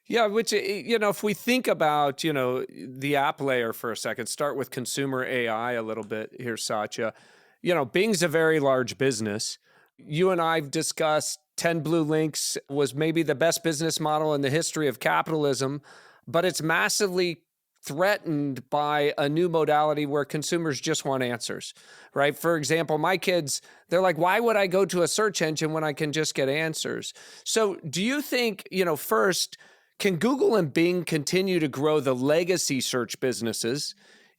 Yeah, which, if we think about, the app layer for a second, start with consumer AI a little bit here, Satya. Bing's a very large business. You and I've discussed 10 blue links was maybe the best business model in the history of capitalism, but it's massively threatened by a new modality where consumers just want answers, right? For example, my kids, they're like, why would I go to a search engine when I can just get answers? So do you think, first, can Google and Bing continue to grow the legacy search businesses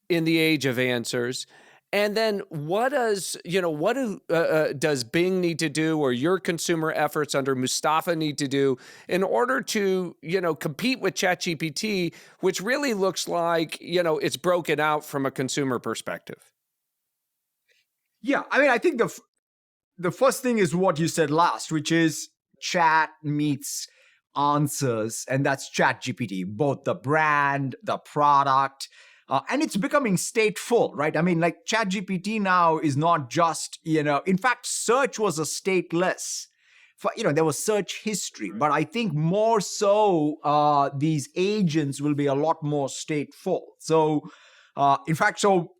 in the age of answers? And then does Bing need to do, or your consumer efforts under Mustafa need to do in order to, compete with ChatGPT, which really looks like, it's broken out from a consumer perspective? Yeah, I mean, I think the first thing is what you said last, which is chat meets answers, and that's chat gpt, both the brand, the product, and it's becoming stateful, right? I mean, like chat gpt now is not just, in fact, search was a stateless. There was search history, but I think more so these agents will be a lot more stateful. So in fact, so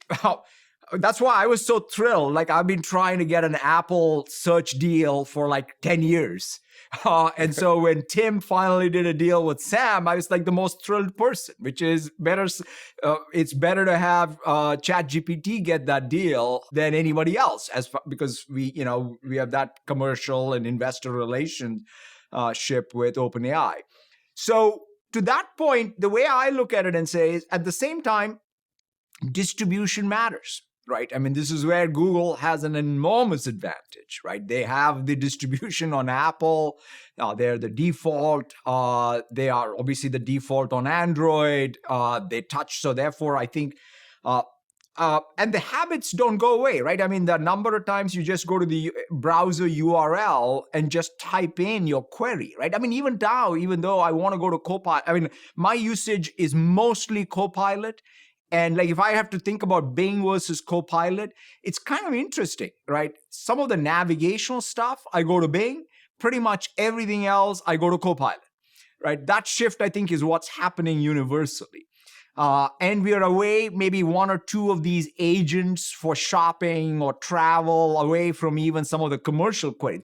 that's why I was so thrilled. Like, I've been trying to get an Apple search deal for like 10 years. And so when Tim finally did a deal with Sam, I was like the most thrilled person, which is better. It's better to have ChatGPT get that deal than anybody else, because we have that commercial and investor relationship with OpenAI. So to that point, the way I look at it and say is, at the same time, distribution matters, right? I mean, this is where Google has an enormous advantage, right? They have the distribution on Apple. They're the default. They are obviously the default on Android. They touch. So therefore, I think, and the habits don't go away, right? I mean, the number of times you just go to the browser URL and just type in your query, right? I mean, even now, even though I want to go to Copilot, I mean, my usage is mostly Copilot. And like, if I have to think about Bing versus Copilot, it's kind of interesting, right? Some of the navigational stuff, I go to Bing. Pretty much everything else, I go to Copilot, right? That shift, I think, is what's happening universally. And we are away maybe one or two of these agents for shopping or travel, away from even some of the commercial queries.